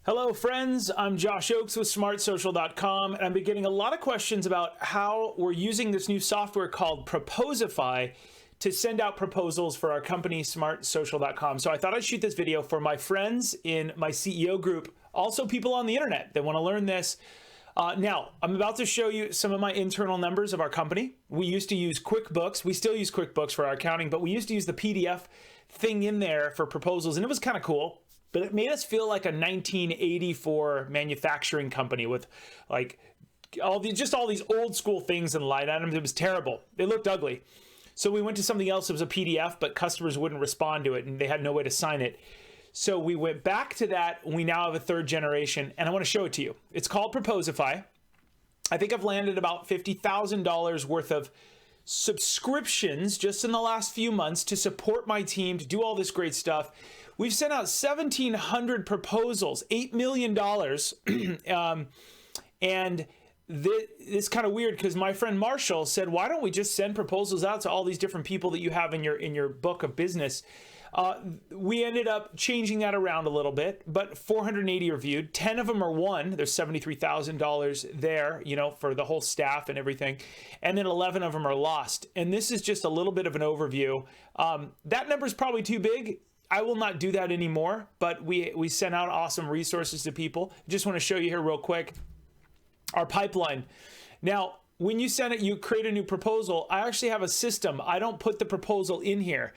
Hello friends, I'm Josh Oakes with smartsocial.com, and I've been getting a lot of questions about how we're using this new software called Proposify to send out proposals for our company, smartsocial.com. So I thought I'd shoot this video for my friends in my CEO group, also people on the internet that want to learn this. Now, I'm about to show you some of my internal numbers of our company. We used to use QuickBooks. We still use QuickBooks for our accounting, but we used to use the PDF thing in there for proposals, and it was kind of cool. But it made us feel like a 1984 manufacturing company with like all these old school things and line items. It was terrible. It looked ugly. So we went to something else. It was a PDF, but customers wouldn't respond to it and they had no way to sign it. So we went back to that. We now have a third generation, and I want to show it to you. It's called Proposify. I think I've landed about $50,000 worth of subscriptions just in the last few months to support my team, to do all this great stuff. We've sent out 1,700 proposals, $8 million. And it's kind of weird because my friend Marshall said, why don't we just send proposals out to all these different people that you have in your book of business? We ended up changing that around a little bit, but 480 are viewed. 10 of them are won. There's $73,000 there, for the whole staff and everything. And then 11 of them are lost. And this is just a little bit of an overview. That number is probably too big. I will not do that anymore, but we sent out awesome resources to people. Just want to show you here real quick, our pipeline. Now, when you send it, you create a new proposal. I actually have a system. I don't put the proposal in here.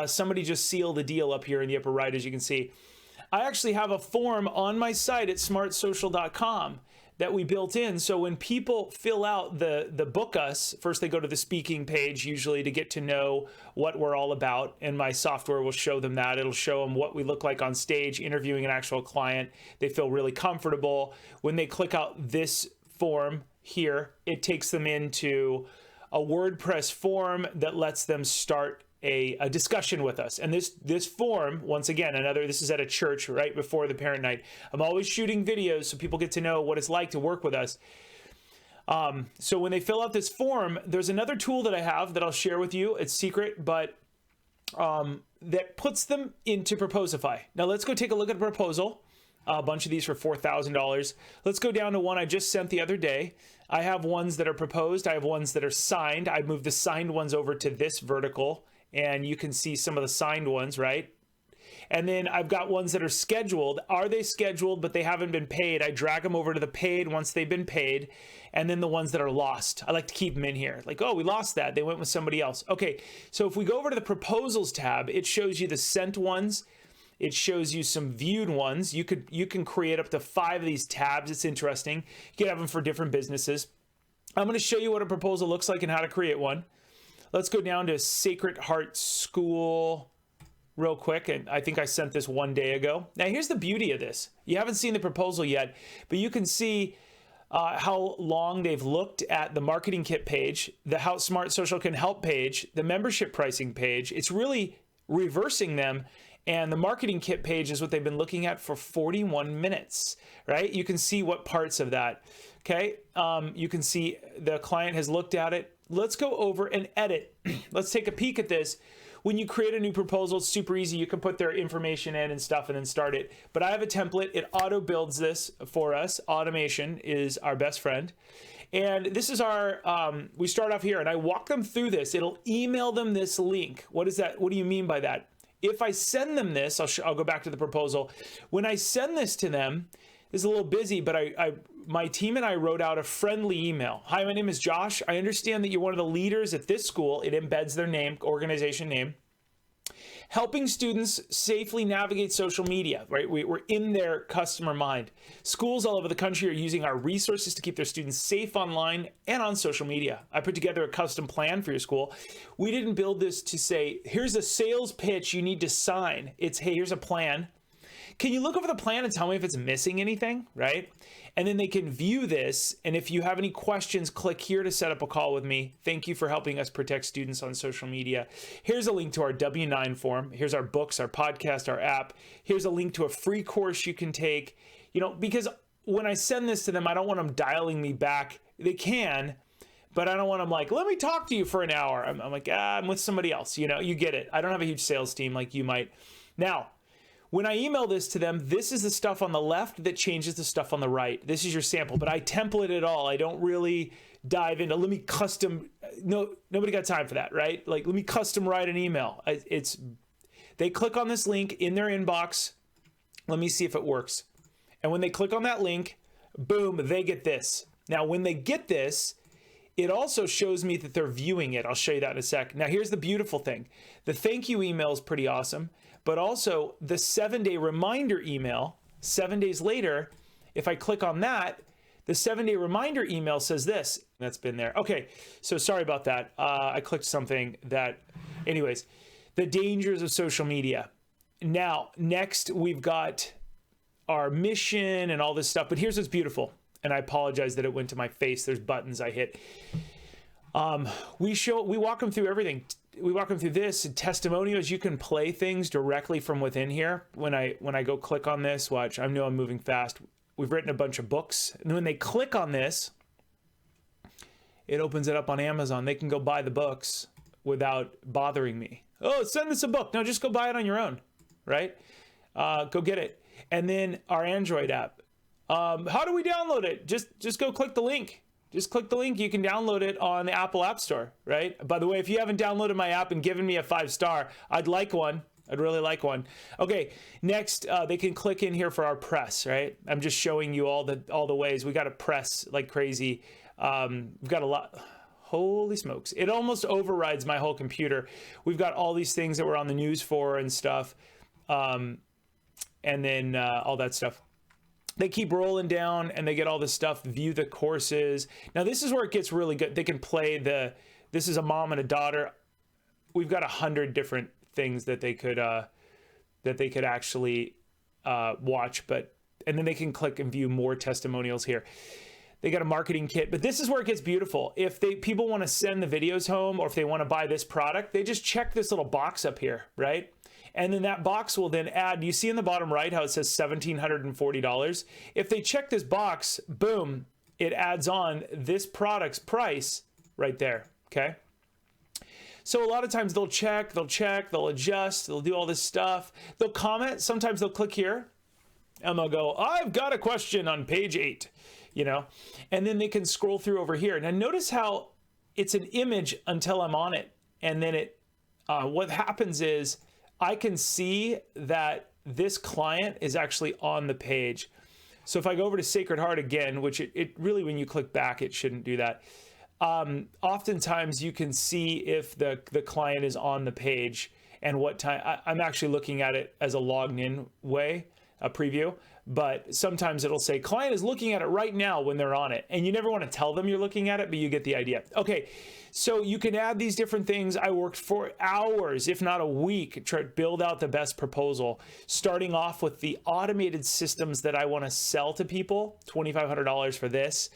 Somebody just sealed the deal up here in the upper right, as you can see. I actually have a form on my site at smartsocial.com that we built in. So when people fill out the book us, first they go to the speaking page usually to get to know what we're all about. And my software will show them that. It'll show them what we look like on stage, interviewing an actual client. They feel really comfortable. When they click out this form here, it takes them into a WordPress form that lets them start a discussion with us. And this form, once again, this is at a church right before the parent night. I'm always shooting videos so people get to know what it's like to work with us. So when they fill out this form, there's another tool that I have that I'll share with you. It's secret, but that puts them into Proposify. Now let's go take a look at a proposal. A bunch of these for $4,000. Let's go down to one I just sent the other day. I have ones that are proposed. I have ones that are signed. I moved the signed ones over to this vertical, and you can see some of the signed ones, right? And then I've got ones that are scheduled. Are they scheduled, but they haven't been paid? I drag them over to the paid once they've been paid. And then the ones that are lost, I like to keep them in here. Like, oh, we lost that. They went with somebody else. Okay, so if we go over to the proposals tab, it shows you the sent ones. It shows you some viewed ones. You can create up to 5 of these tabs. It's interesting. You can have them for different businesses. I'm going to show you what a proposal looks like and how to create one. Let's go down to Sacred Heart School real quick. And I think I sent this one day ago. Now, here's the beauty of this. You haven't seen the proposal yet, but you can see how long they've looked at the marketing kit page, the How Smart Social Can Help page, the membership pricing page. It's really reversing them. And the marketing kit page is what they've been looking at for 41 minutes, right? You can see what parts of that, okay? You can see the client has looked at it. Let's go over and edit. Let's take a peek at this. When you create a new proposal, it's super easy. You can put their information in and stuff and then start it. But I have a template. It auto builds this for us. Automation is our best friend. And this is our, we start off here and I walk them through this. It'll email them this link. What is that? What do you mean by that? If I send them this, I'll go back to the proposal. When I send this to them, this is a little busy, but my team and I wrote out a friendly email. Hi, my name is Josh. I understand that you're one of the leaders at this school. It embeds their name, organization name. Helping students safely navigate social media, right? We're in their customer mind. Schools all over the country are using our resources to keep their students safe online and on social media. I put together a custom plan for your school. We didn't build this to say, here's a sales pitch you need to sign. It's, hey, here's a plan. Can you look over the plan and tell me if it's missing anything, right? And then they can view this. And if you have any questions, click here to set up a call with me. Thank you for helping us protect students on social media. Here's a link to our W-9 form. Here's our books, our podcast, our app. Here's a link to a free course you can take. Because when I send this to them, I don't want them dialing me back. They can, but I don't want them like, let me talk to you for an hour. I'm like, I'm with somebody else. You get it. I don't have a huge sales team like you might. Now, when I email this to them, this is the stuff on the left that changes the stuff on the right. This is your sample, but I template it all. I don't really dive into, let me custom, no, nobody got time for that, right? Like, let me custom write an email. They click on this link in their inbox. Let me see if it works. And when they click on that link, boom, they get this. Now, when they get this, it also shows me that they're viewing it. I'll show you that in a sec. Now, here's the beautiful thing. The thank you email is pretty awesome, but also the 7-day reminder email, 7 days later, if I click on that, the 7-day reminder email says this. That's been there. Okay, so sorry about that. I clicked something that, anyways, the dangers of social media. Now, next we've got our mission and all this stuff, but here's what's beautiful. And I apologize that it went to my face. There's buttons I hit. We walk them through everything. We walk them through this and testimonials. You can play things directly from within here. When I go click on this, watch, I know I'm moving fast. We've written a bunch of books. And when they click on this, it opens it up on Amazon. They can go buy the books without bothering me. Oh, send us a book. No, just go buy it on your own, right? Go get it. And then our Android app. How do we download it? Just go click the link. Just click the link. You can download it on the Apple App Store, right? By the way, if you haven't downloaded my app and given me a 5-star, I'd like one. I'd really like one. Okay, next, they can click in here for our press, right? I'm just showing you all the ways. We got to press like crazy. We've got a lot. Holy smokes. It almost overrides my whole computer. We've got all these things that we're on the news for and stuff. And then all that stuff. They keep rolling down and they get all this stuff, view the courses. Now this is where it gets really good. They can play this is a mom and a daughter. We've got 100 different things that they could actually watch, and then they can click and view more testimonials here. They got a marketing kit, but this is where it gets beautiful. If people want to send the videos home, or if they want to buy this product, they just check this little box up here, right? And then that box will then add, you see in the bottom right how it says $1,740? If they check this box, boom, it adds on this product's price right there, okay? So a lot of times they'll check, they'll adjust, they'll do all this stuff. They'll comment, sometimes they'll click here and they'll go, I've got a question on page 8, you know? And then they can scroll through over here. Now notice how it's an image until I'm on it. And then what happens is, I can see that this client is actually on the page. So if I go over to Sacred Heart again, which it really, when you click back, it shouldn't do that. Oftentimes you can see if the client is on the page and what time. I'm actually looking at it as a logged in way, a preview, but sometimes it'll say client is looking at it right now when they're on it. And you never want to tell them you're looking at it, but you get the idea. Okay. So you can add these different things. I worked for hours, if not a week, to build out the best proposal, starting off with the automated systems that I want to sell to people, $2,500 for this,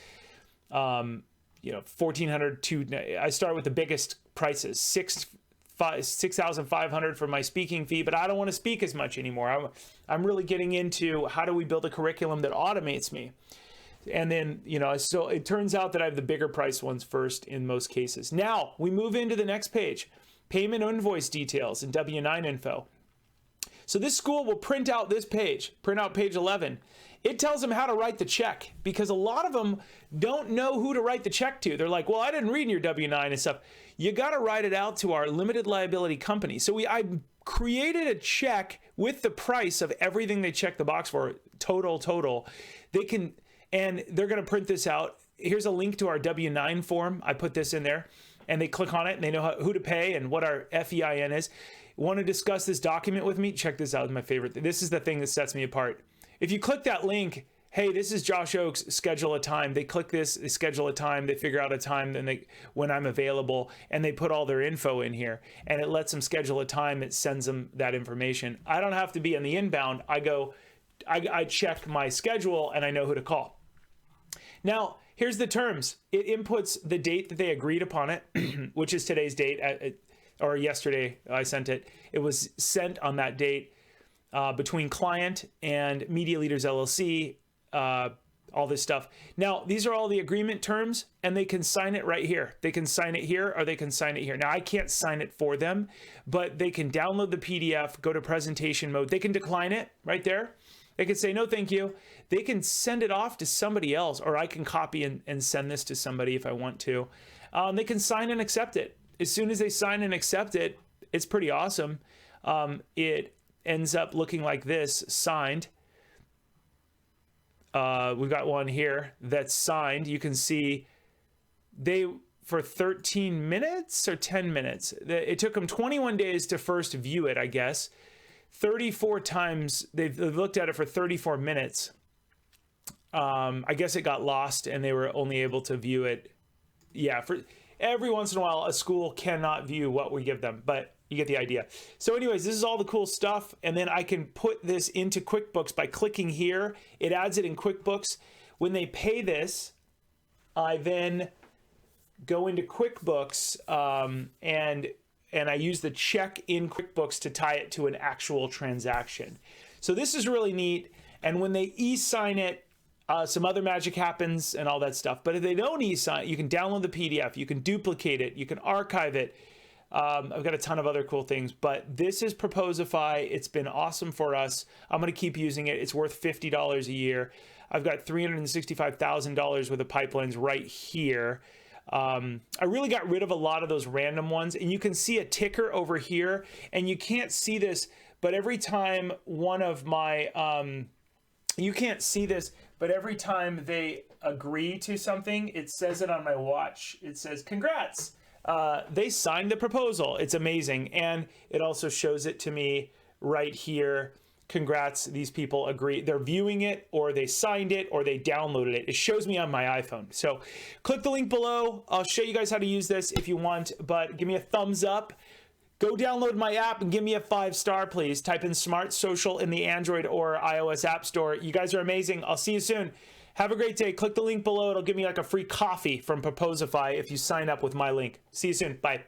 $1,400 to, I start with the biggest prices, $6,500 for my speaking fee, but I don't want to speak as much anymore. I'm really getting into how do we build a curriculum that automates me. And then, so it turns out that I have the bigger price ones first in most cases. Now we move into the next page, payment invoice details and W-9 info. So this school will print out this page, print out page 11. It tells them how to write the check because a lot of them don't know who to write the check to. They're like, well, I didn't read your W-9 and stuff. You got to write it out to our limited liability company. So I created a check with the price of everything they check the box for, total. And they're going to print this out. Here's a link to our W-9 form. I put this in there and they click on it and they know who to pay and what our FEIN is. Want to discuss this document with me? Check this out. It's my favorite. This is the thing that sets me apart. If you click that link, hey, this is Josh Oakes, schedule a time. They click this, they schedule a time, they figure out a time when I'm available, and they put all their info in here. And it lets them schedule a time. It sends them that information. I don't have to be on the inbound. I check my schedule and I know who to call. Now, here's the terms. It inputs the date that they agreed upon it, which is today's date, or yesterday I sent it. It was sent on that date between client and Media Leaders LLC, all this stuff. Now, these are all the agreement terms, and they can sign it right here. They can sign it here, or they can sign it here. Now, I can't sign it for them, but they can download the PDF, go to presentation mode. They can decline it right there. They can say, no, thank you. They can send it off to somebody else, or I can copy and send this to somebody if I want to. They can sign and accept it. As soon as they sign and accept it, it's pretty awesome. It ends up looking like this, signed. We've got one here that's signed. You can see they, for 13 minutes or 10 minutes, it took them 21 days to first view it, I guess. 34 times, they've looked at it for 34 minutes. I guess it got lost and they were only able to view it. Yeah, for every once in a while, a school cannot view what we give them, but you get the idea. So anyways, this is all the cool stuff. And then I can put this into QuickBooks by clicking here. It adds it in QuickBooks. When they pay this, I then go into QuickBooks and I use the check in QuickBooks to tie it to an actual transaction. So this is really neat. And when they e-sign it, some other magic happens and all that stuff. But if they don't e-sign, you can download the PDF, you can duplicate it, you can archive it. I've got a ton of other cool things, but this is Proposify. It's been awesome for us. I'm going to keep using it. It's worth $50 a year. I've got $365,000 worth of pipelines right here. I really got rid of a lot of those random ones, and you can see a ticker over here, and you can't see this, but every time one of my, you can't see this, but every time they agree to something, it says it on my watch. It says, congrats. They signed the proposal. It's amazing. And it also shows it to me right here. Congrats, these people agree. They're viewing it, or they signed it, or they downloaded it. It shows me on my iPhone. So click the link below. I'll show you guys how to use this if you want, but give me a thumbs up. Go download my app and give me a 5-star, please. Type in Smart Social in the Android or iOS App Store. You guys are amazing. I'll see you soon. Have a great day. Click the link below. It'll give me like a free coffee from Proposify if you sign up with my link. See you soon. Bye.